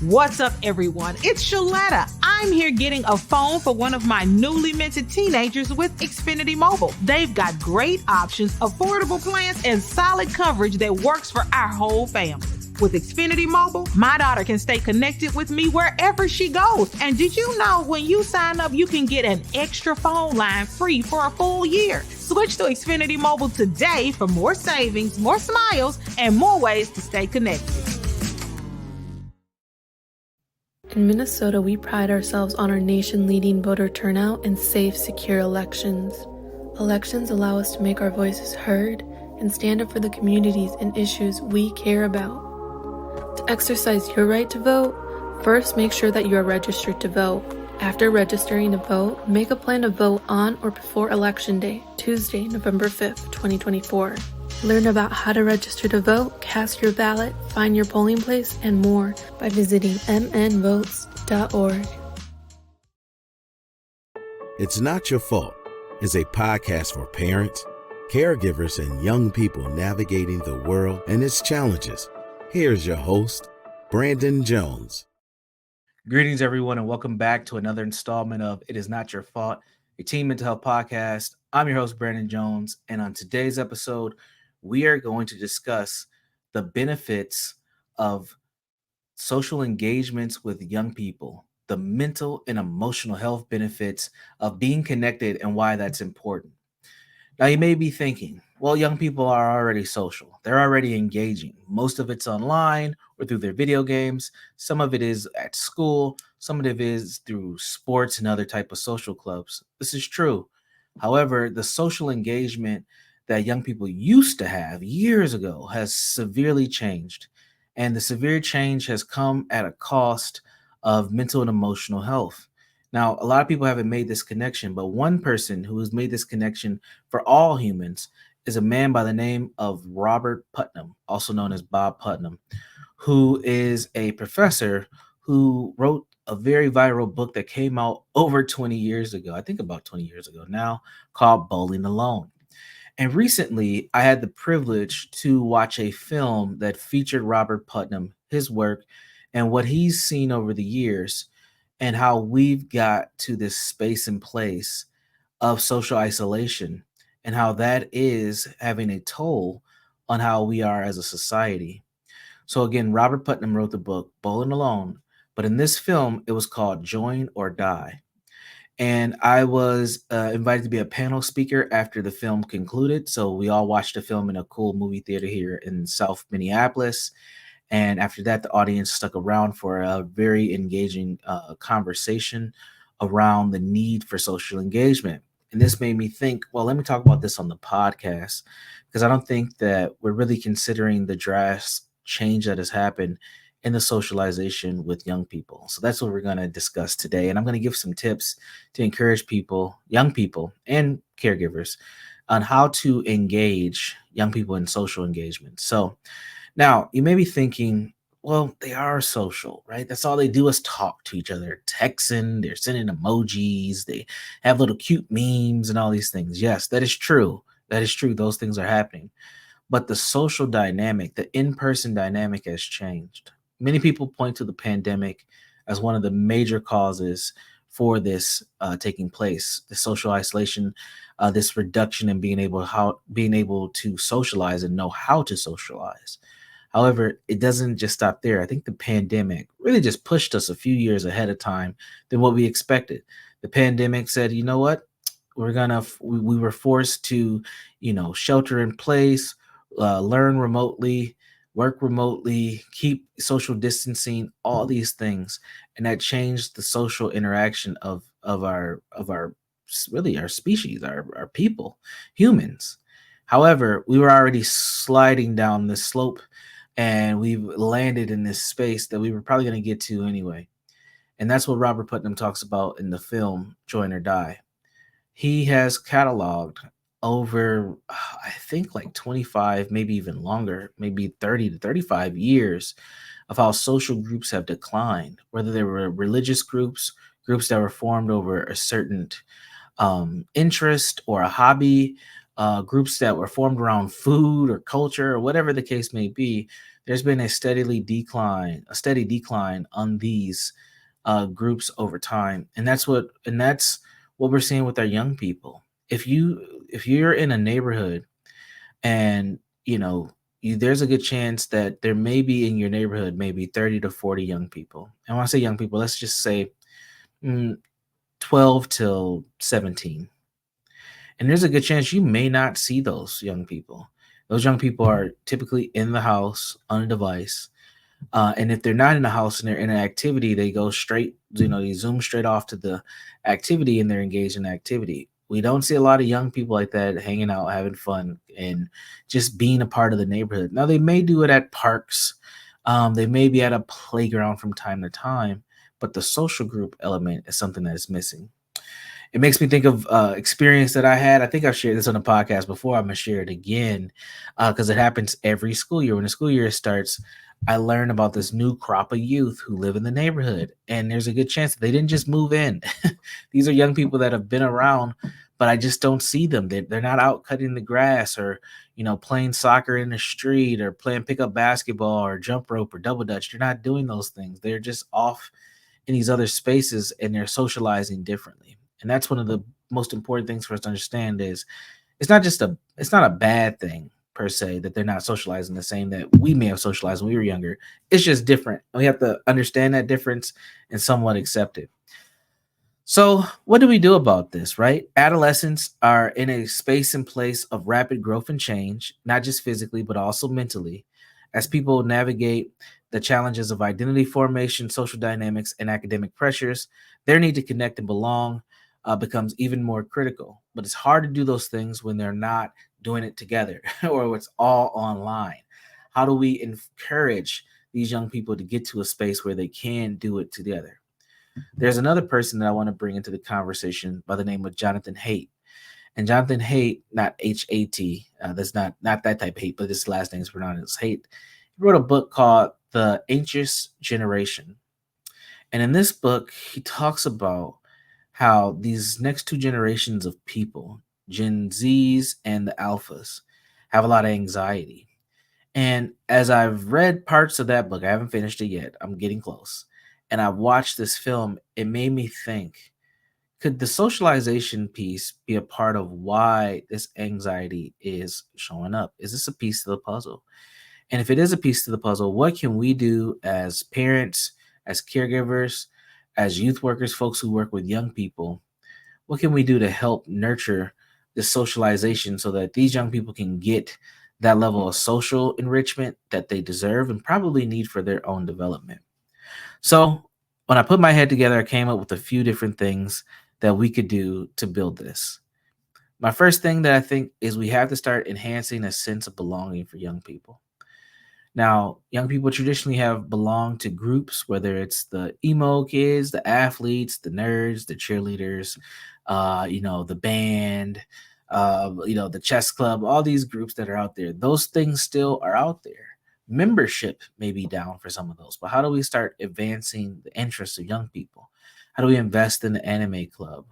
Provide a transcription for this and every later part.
What's up, everyone? It's Shaletta. I'm here getting a phone for one of my newly minted teenagers with Xfinity Mobile. They've got great options, affordable plans, and solid coverage that works for our whole family. With Xfinity Mobile, my daughter can stay connected with me wherever she goes. And did you know when you sign up, you can get an extra phone line free for a full year? Switch to Xfinity Mobile today for more savings, more smiles, and more ways to stay connected. In Minnesota, we pride ourselves on our nation-leading voter turnout and safe, secure elections. Elections allow us to make our voices heard and stand up for the communities and issues we care about. To exercise your right to vote, first make sure that you are registered to vote. After registering to vote, make a plan to vote on or before Election Day, Tuesday, November 5th, 2024. Learn about how to register to vote, cast your ballot, find your polling place, and more by visiting mnvotes.org. It's Not Your Fault is a podcast for parents, caregivers, and young people navigating the world and its challenges. Here's your host, Brandon Jones. Greetings, everyone, and welcome back to another installment of It Is Not Your Fault, a teen mental health podcast. I'm your host, Brandon Jones, and on today's episode, we are going to discuss the benefits of social engagements with young people, the mental and emotional health benefits of being connected and why that's important. Now, you may be thinking, well, young people are already social. They're already engaging. Most of it's online or through their video games. Some of it is at school. Some of it is through sports and other type of social clubs. This is true. However, the social engagement that young people used to have years ago has severely changed. And the severe change has come at a cost of mental and emotional health. Now, a lot of people haven't made this connection, but one person who has made this connection for all humans is a man by the name of Robert Putnam, also known as Bob Putnam, who is a professor who wrote a very viral book that came out over 20 years ago, I think about 20 years ago now, called Bowling Alone. And recently, I had the privilege to watch a film that featured Robert Putnam, his work, and what he's seen over the years, and how we've got to this space and place of social isolation, and how that is having a toll on how we are as a society. So again, Robert Putnam wrote the book Bowling Alone, but in this film, it was called Join or Die. And I was invited to be a panel speaker after the film concluded. So we all watched the film in a cool movie theater here in South Minneapolis. And after that, the audience stuck around for a very engaging conversation around the need for social engagement. And this made me think, well, let me talk about this on the podcast, because I don't think that we're really considering the drastic change that has happened in the socialization with young people. So that's what we're going to discuss today. And I'm going to give some tips to encourage people, young people, and caregivers on how to engage young people in social engagement. So now you may be thinking, well, they are social, right? That's all they do is talk to each other, texting, they're sending emojis, they have little cute memes and all these things. Yes, that is true. That is true. Those things are happening. But the social dynamic, the in-person dynamic has changed. Many people point to the pandemic as one of the major causes for this taking place, the social isolation, this reduction in being able to socialize and know how to socialize. However, it doesn't just stop there. I think the pandemic really just pushed us a few years ahead of time than what we expected. The pandemic said, you know what? We were forced to, shelter in place, learn remotely, work remotely, keep social distancing, all these things. And that changed the social interaction of our really our species, our people, humans. However, we were already sliding down this slope, and we've landed in this space that we were probably going to get to anyway. And that's what Robert Putnam talks about in the film Join or Die. He has cataloged over, I think, like 25, maybe even longer, maybe 30 to 35 years of how social groups have declined, whether they were religious groups, groups that were formed over a certain interest or a hobby, groups that were formed around food or culture or whatever the case may be. there's been a steady decline on these groups over time, and that's what we're seeing with our young people. If you're in a neighborhood and there's a good chance that there may be in your neighborhood maybe 30 to 40 young people. And when I say young people, let's just say mm, 12 till 17. And there's a good chance you may not see those young people. Those young people are typically in the house on a device. And if they're not in the house and they're in an activity, they go straight, they zoom straight off to the activity and they're engaged in the activity. We don't see a lot of young people like that hanging out, having fun, and just being a part of the neighborhood. Now, they may do it at parks, they may be at a playground from time to time, but the social group element is something that is missing. It makes me think of experience that I had. I think I've shared this on the podcast before. I'm gonna share it again because it happens every school year. When the school year starts, I learn about this new crop of youth who live in the neighborhood, and there's a good chance that they didn't just move in. These are young people that have been around, but I just don't see them. They're not out cutting the grass or playing soccer in the street or playing pickup basketball or jump rope or double dutch. They're not doing those things. They're just off in these other spaces and they're socializing differently. And that's one of the most important things for us to understand is it's not a bad thing per se that they're not socializing the same that we may have socialized when we were younger. It's just different. And we have to understand that difference and somewhat accept it. So, what do we do about this, right? Adolescents are in a space and place of rapid growth and change, not just physically, but also mentally, as people navigate the challenges of identity formation, social dynamics, and academic pressures. Their need to connect and belong becomes even more critical. But it's hard to do those things when they're not doing it together or it's all online. How do we encourage these young people to get to a space where they can do it together? There's another person that I want to bring into the conversation by the name of Jonathan Haidt. And Jonathan Haidt, not H-A-T, that's not that type of hate, but his last name is pronounced as Haidt. He wrote a book called The Anxious Generation. And in this book, he talks about how these next two generations of people, Gen Zs and the Alphas, have a lot of anxiety. And as I've read parts of that book, I haven't finished it yet, I'm getting close, and I've watched this film, it made me think, could the socialization piece be a part of why this anxiety is showing up? Is this a piece to the puzzle? And if it is a piece to the puzzle, what can we do as parents, as caregivers, as youth workers, folks who work with young people? What can we do to help nurture this socialization so that these young people can get that level of social enrichment that they deserve and probably need for their own development? So, when I put my head together, I came up with a few different things that we could do to build this. My first thing that I think is we have to start enhancing a sense of belonging for young people. Now, young people traditionally have belonged to groups, whether it's the emo kids, the athletes, the nerds, the cheerleaders, the band, the chess club, all these groups that are out there. Those things still are out there. Membership may be down for some of those, but how do we start advancing the interests of young people? How do we invest in the anime club?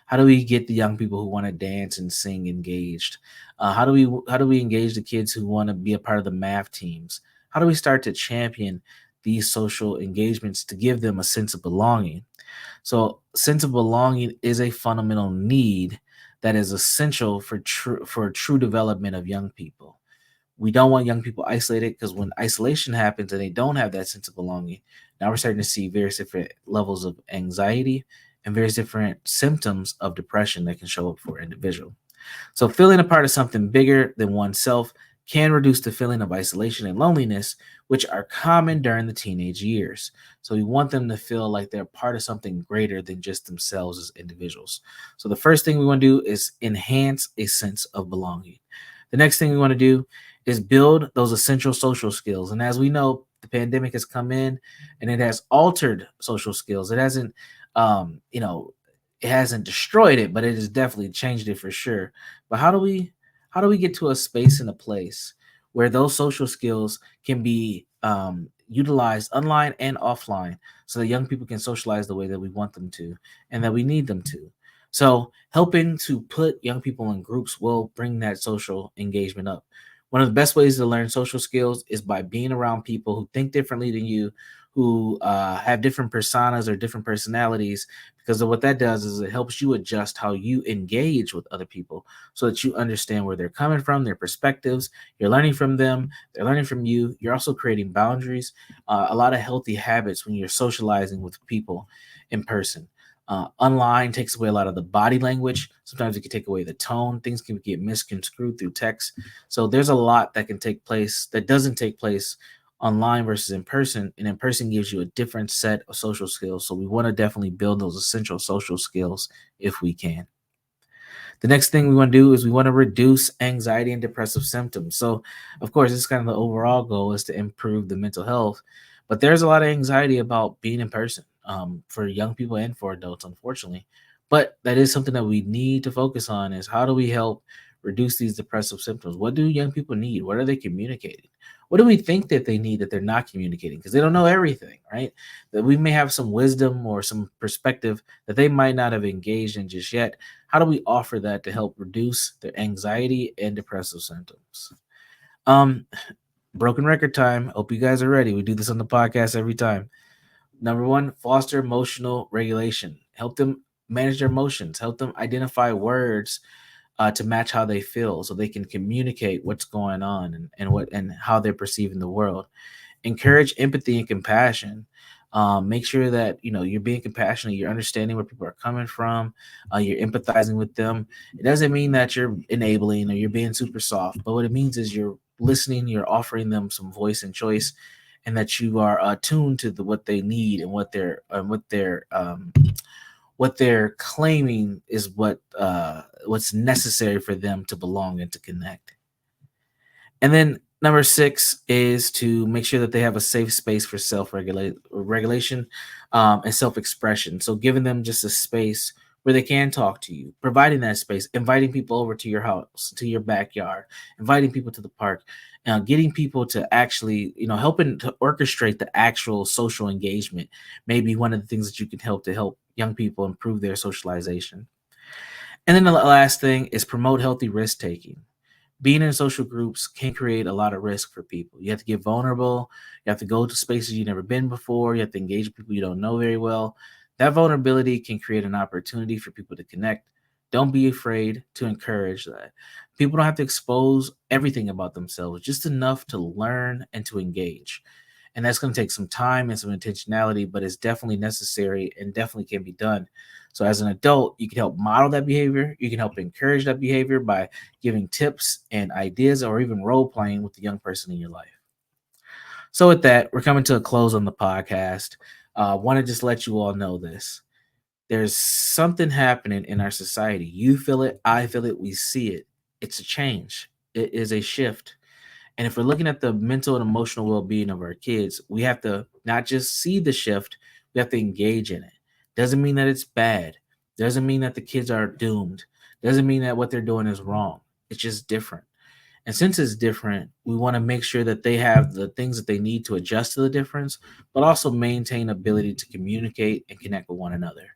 How do we get the young people who want to dance and sing engaged? How do we engage the kids who want to be a part of the math teams? How do we start to champion these social engagements to give them a sense of belonging? So, sense of belonging is a fundamental need that is essential for true development of young people. We don't want young people isolated because when isolation happens and they don't have that sense of belonging, now we're starting to see various different levels of anxiety and various different symptoms of depression that can show up for an individual. So, feeling a part of something bigger than oneself can reduce the feeling of isolation and loneliness, which are common during the teenage years. So, we want them to feel like they're part of something greater than just themselves as individuals. So, the first thing we want to do is enhance a sense of belonging. The next thing we want to do is build those essential social skills. And as we know, the pandemic has come in and it has altered social skills. It hasn't, um, you know, it hasn't destroyed it, but it has definitely changed it for sure. But how do we get to a space and a place where those social skills can be utilized online and offline so that young people can socialize the way that we want them to and that we need them to? So helping to put young people in groups will bring that social engagement up. One of the best ways to learn social skills is by being around people who think differently than you, who have different personas or different personalities, because of what that does is it helps you adjust how you engage with other people so that you understand where they're coming from, their perspectives. You're learning from them, they're learning from you. You're also creating boundaries, a lot of healthy habits when you're socializing with people in person. Online takes away a lot of the body language. Sometimes it can take away the tone. Things can get misconstrued through text. So there's a lot that can take place that doesn't take place online versus in person. And in person gives you a different set of social skills. So we want to definitely build those essential social skills if we can. The next thing we want to do is we want to reduce anxiety and depressive symptoms. So, of course, this is kind of the overall goal is to improve the mental health. But there's a lot of anxiety about being in person for young people and for adults, unfortunately. But that is something that we need to focus on is how do we help reduce these depressive symptoms? What do young people need? What are they communicating? What do we think that they need that they're not communicating? Because they don't know everything, right? That we may have some wisdom or some perspective that they might not have engaged in just yet. How do we offer that to help reduce their anxiety and depressive symptoms? Um, Broken record time. Hope you guys are ready. We do this on the podcast every time. Number one, foster emotional regulation. Help them manage their emotions. Help them identify words to match how they feel, so they can communicate what's going on and how they're perceiving the world. Encourage empathy and compassion. Make sure that you're being compassionate, you're understanding where people are coming from, you're empathizing with them. It doesn't mean that you're enabling or you're being super soft, but what it means is you're listening, you're offering them some voice and choice, and that you are attuned to what they need and what they're claiming is what's necessary for them to belong and to connect. And then number 6 is to make sure that they have a safe space for regulation and self-expression. So giving them just a space where they can talk to you, providing that space, inviting people over to your house, to your backyard, inviting people to the park, getting people to actually, helping to orchestrate the actual social engagement, maybe one of the things that you can help to help young people improve their socialization. And then the last thing is promote healthy risk taking. Being in social groups can create a lot of risk for people. You have to get vulnerable. You have to go to spaces you've never been before. You have to engage with people you don't know very well. That vulnerability can create an opportunity for people to connect. Don't be afraid to encourage that. People don't have to expose everything about themselves, just enough to learn and to engage. And that's going to take some time and some intentionality, but it's definitely necessary and definitely can be done. So as an adult, you can help model that behavior. You can help encourage that behavior by giving tips and ideas or even role playing with the young person in your life. So with that, we're coming to a close on the podcast. Want to just let you all know this. There's something happening in our society. You feel it, I feel it, we see it. It's a change. It is a shift. And if we're looking at the mental and emotional well-being of our kids, we have to not just see the shift, we have to engage in it. Doesn't mean that it's bad. Doesn't mean that the kids are doomed. Doesn't mean that what they're doing is wrong. It's just different. And since it's different, we want to make sure that they have the things that they need to adjust to the difference, but also maintain ability to communicate and connect with one another.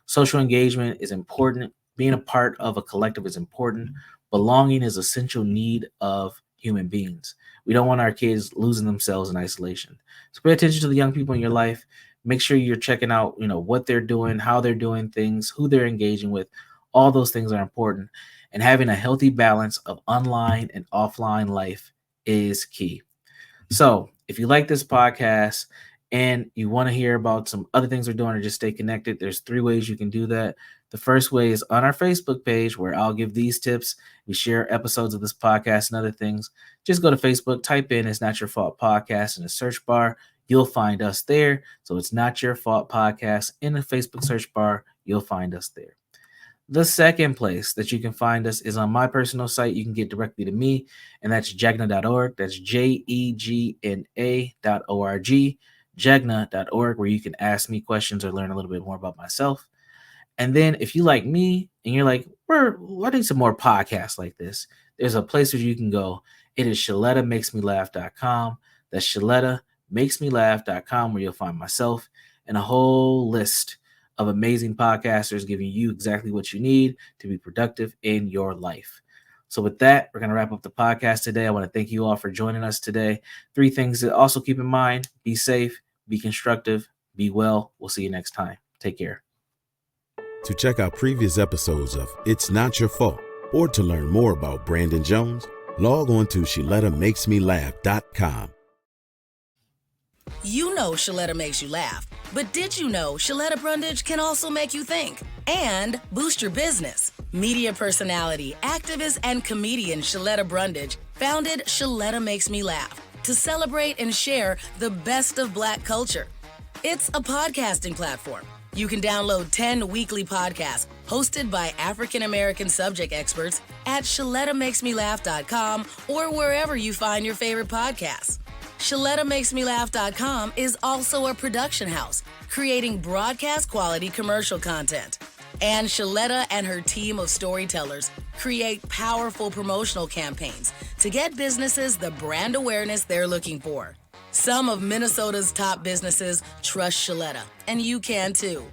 Social engagement is important. Being a part of a collective is important. Belonging is an essential need of human beings. We don't want our kids losing themselves in isolation. So pay attention to the young people in your life. Make sure you're checking out, what they're doing, how they're doing things, who they're engaging with. All those things are important. And having a healthy balance of online and offline life is key. So if you like this podcast and you want to hear about some other things we're doing or just stay connected, there's 3 ways you can do that. The first way is on our Facebook page where I'll give these tips. We share episodes of this podcast and other things. Just go to Facebook, type in It's Not Your Fault Podcast in the search bar. You'll find us there. So It's Not Your Fault Podcast in the Facebook search bar. You'll find us there. The second place that you can find us is on my personal site. You can get directly to me, and that's jegna.org. That's JEGNA.org, jegna.org, where you can ask me questions or learn a little bit more about myself. And then if you like me and you're like, I need some more podcasts like this, there's a place where you can go. It is ShalettaMakesMeLaugh.com. That's ShalettaMakesMeLaugh.com, where you'll find myself and a whole list of amazing podcasters giving you exactly what you need to be productive in your life. So with that, we're going to wrap up the podcast today. I want to thank you all for joining us today. 3 things to also keep in mind: be safe, be constructive, be well. We'll see you next time. Take care. To check out previous episodes of It's Not Your Fault, or to learn more about Brandon Jones, log on to ShalettaMakesMeLaugh.com. You know Shaletta makes you laugh, but did you know Shaletta Brundage can also make you think and boost your business? Media personality, activist, and comedian Shaletta Brundage founded Shaletta Makes Me Laugh to celebrate and share the best of Black culture. It's a podcasting platform. You can download 10 weekly podcasts hosted by African-American subject experts at ShalettaMakesMeLaugh.com or wherever you find your favorite podcasts. ShalettaMakesMeLaugh.com is also a production house, creating broadcast-quality commercial content. And Shaletta and her team of storytellers create powerful promotional campaigns to get businesses the brand awareness they're looking for. Some of Minnesota's top businesses trust Shaletta, and you can too.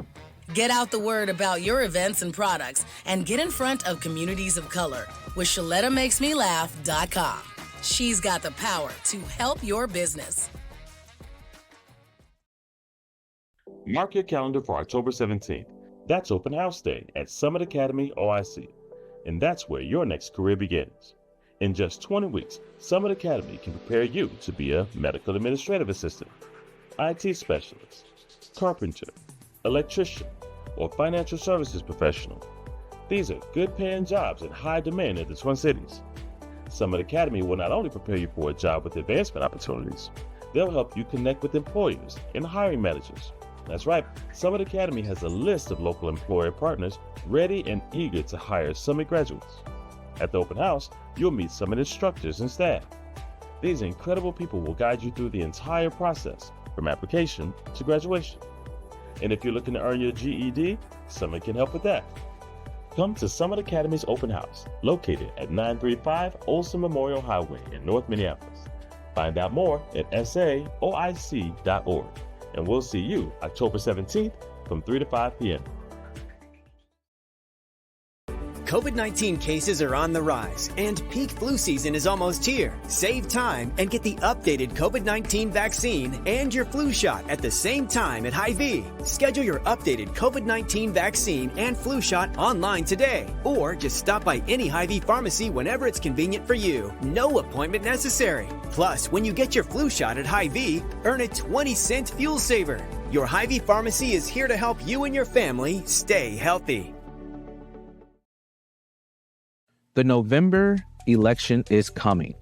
Get out the word about your events and products and get in front of communities of color with ShalettaMakesMeLaugh.com. She's got the power to help your business. Mark your calendar for October 17th. That's Open House Day at Summit Academy OIC. And that's where your next career begins. In just 20 weeks, Summit Academy can prepare you to be a medical administrative assistant, IT specialist, carpenter, electrician, or financial services professional. These are good paying jobs in high demand in the Twin Cities. Summit Academy will not only prepare you for a job with advancement opportunities, they'll help you connect with employers and hiring managers. That's right, Summit Academy has a list of local employer partners ready and eager to hire Summit graduates. At the open house, you'll meet Summit instructors and staff. These incredible people will guide you through the entire process, from application to graduation. And if you're looking to earn your GED, Summit can help with that. Come to Summit Academy's open house, located at 935 Olson Memorial Highway in North Minneapolis. Find out more at saoic.org. And we'll see you October 17th from 3 to 5 p.m. COVID-19 cases are on the rise, and peak flu season is almost here. Save time and get the updated COVID-19 vaccine and your flu shot at the same time at Hy-Vee. Schedule your updated COVID-19 vaccine and flu shot online today, or just stop by any Hy-Vee pharmacy whenever it's convenient for you. No appointment necessary. Plus, when you get your flu shot at Hy-Vee, earn a 20-cent fuel saver. Your Hy-Vee pharmacy is here to help you and your family stay healthy. The November election is coming,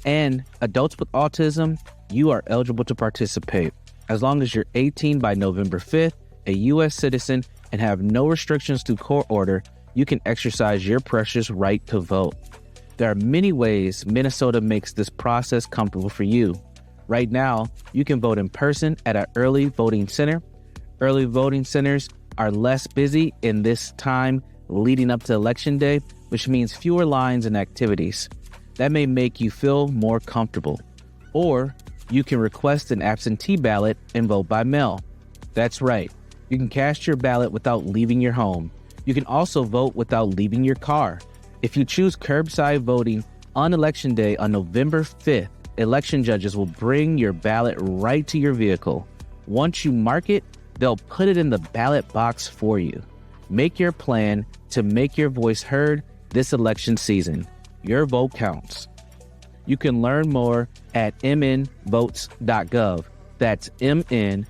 and adults with autism, you are eligible to participate. As long as you're 18 by November 5th, a U.S. citizen, and have no restrictions to court order, you can exercise your precious right to vote. There are many ways Minnesota makes this process comfortable for you. Right now, you can vote in person at an early voting center. Early voting centers are less busy in this time leading up to Election Day, which means fewer lines and activities. That may make you feel more comfortable. Or you can request an absentee ballot and vote by mail. That's right. You can cast your ballot without leaving your home. You can also vote without leaving your car. If you choose curbside voting on Election Day on November 5th, election judges will bring your ballot right to your vehicle. Once you mark it, they'll put it in the ballot box for you. Make your plan to make your voice heard this election season. Your vote counts. You can learn more at mnvotes.gov. That's mnvotes.gov.